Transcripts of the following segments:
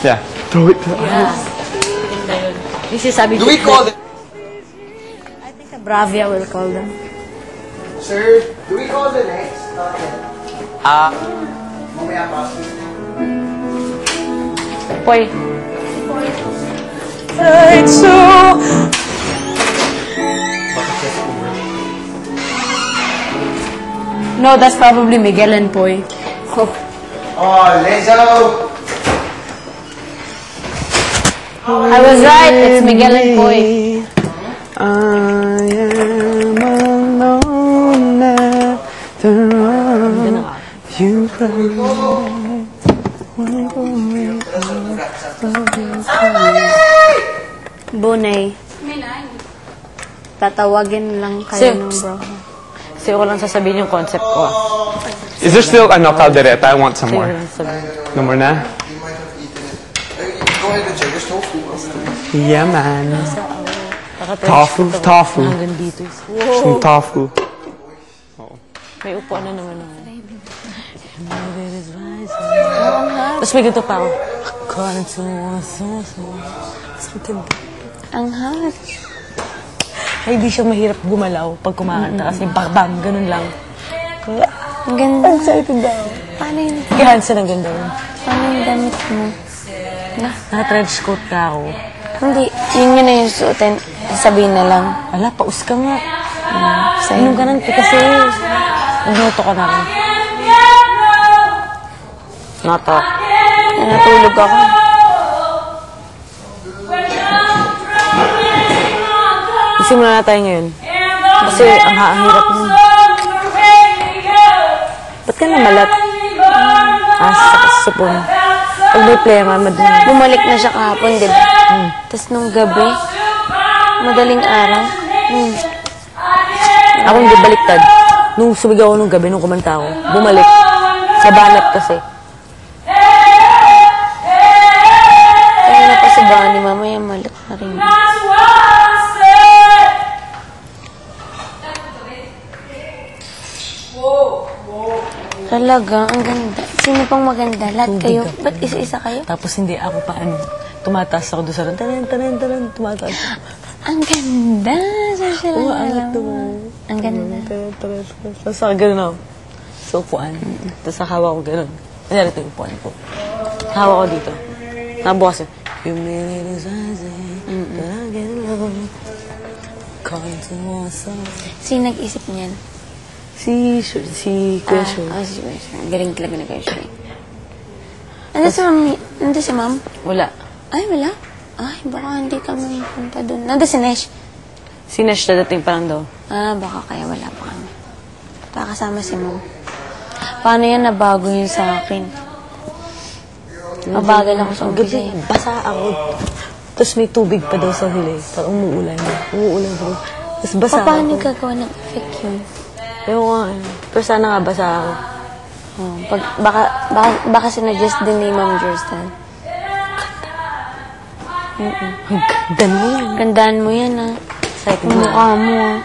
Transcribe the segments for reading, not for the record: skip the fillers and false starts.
Yeah. Throw it. Yeah. Do we call them? I think the Bravia will call them. Sir, do we call the next? Not yet. Mamaya pa. Poy. No, that's probably Miguel and Poy. Oh, Lizzo! I was right. It's Miguel and Poy. I am alone after all. You Bunay. Tatawagin lang kayo ng bro. Kasi ko lang sasabihin yung concept ko. Is there still caldereta? I want some more. Sabihin. No more na? He might have eaten it. Go ahead and check. There's tofu. Yeah, man. Tofu. Hanggang dito. Some tofu. May upuan na naman ako. Tapos may ganito pa ako. Ang hot. Ay, di siya mahirap gumalaw pag kumakanta kasi bang, ganun lang. Ang ganda. Excited daw. Paano yun? Hansen ang ganda rin. Paano yung damit mo? Naka-trench coat ka ako. Hindi. Yun na yung suotin. Sabihin na lang. Ala, paus ka nga. Sa'yo. Inom ka ng kasi nagluto ka na rin. Noto. Natulog ako. Isimula na tayo ngayon. Kasi ang hirap nun. Ba't ka namalat? Sa supon. Pag may play nga, madumi. Bumalik na siya kahapon, di ba? Tapos nung gabi, madaling araw. Ako hindi baliktad. Nung sumigaw ako nung gabi, nung kumanta ako, bumalik. Sa banat kasi. Kaya na pa si Bonnie, mamaya malik na rin. Talaga, ang ganda. Sino pang maganda? Lahat kayo? Ba't isa-isa kayo? Tapos hindi ako pa tumataas ako doon sa ron. Tanan, tumataas ako. Ang ganda! Social Oo, alam angat mo. naman. Ang ganda. Tapos saka ganun ako. So, upuan. Tapos hawak ko ganun. Kanyari ito yung upuan ko. Hawak ko dito. Nabukas yun. You made it but I get along. Calling to myself. Sino nag-isip niyan? Si Kuya Shu. Si Kuya Shu. Galing talaga na Kuya Shu. Nandun si Ma'am? Wala. Ay, wala? Ay, baka hindi kami punta doon. Nandun si Nesh? Si Nesh dadating pa lang daw. Baka kaya wala pa kami. Kakasama si Ma'am. Paano yan nabago yun sa akin? Mabagal ako sa umpisa eh. Basa ako. Tapos may tubig pa daw sa huli. Parang umuulan. Umuulan pa. Tapos basa ako. Paano gagawa ng effect yun? Ewan ko nga. Pero sana nga basa ako. Baka sinadjust din ni Ma'am Jerstan. Ganda mo yan. Gandaan mo yan, ha? Excited Yung mukha mo, ha?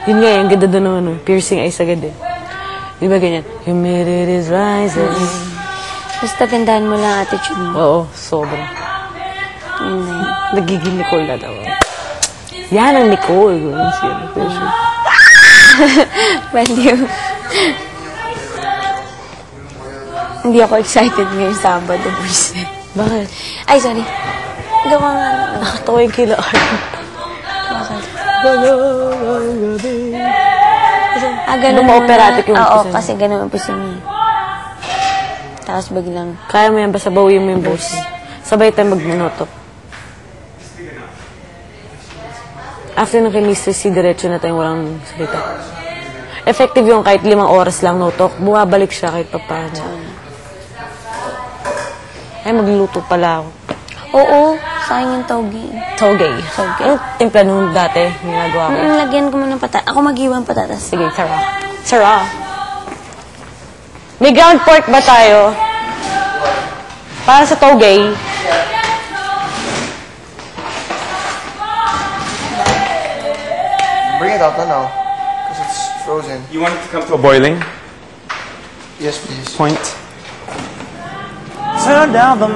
Yun nga, yung ganda doon naman. Piercing eyes agad eh. Di ba ganyan? Humidity is rising. Basta gandaan mo lang attitude mo. Oo, sobra. Yun na yun. Nagiging Nicole na daw. Yan ang Nicole. Ganun siya. Baliw. Hindi ako excited ngayong Sabado, Brisbane. Bakit? Ay, sorry. Gawa nga. Nakatawa yung kila Art. Ganun Nung ma-operatic yung Oo, umpisa kasi ganun ang umpisa niya. Tapos biglang, Kaya mo yan, basta bawiin mo yung boss. Sabay tayo magmanoto. After ng chemistry, diretso na tayong walang salita. Effective yung kahit 5 oras lang no talk. Bumabalik siya kahit pa paano. Ay, magluluto pala ako. oo, sa akin yung togi. Togay. Ano timpla nung dati, ginagawa ko? Lagyan ko muna ng patatas. Ako mag-iwan patatas. Sige, tara. Tara. May ground pork ba tayo? Para sa togay. Bring it out now, because it's frozen. You want it to come to a boiling Yes, please. point? Turn down the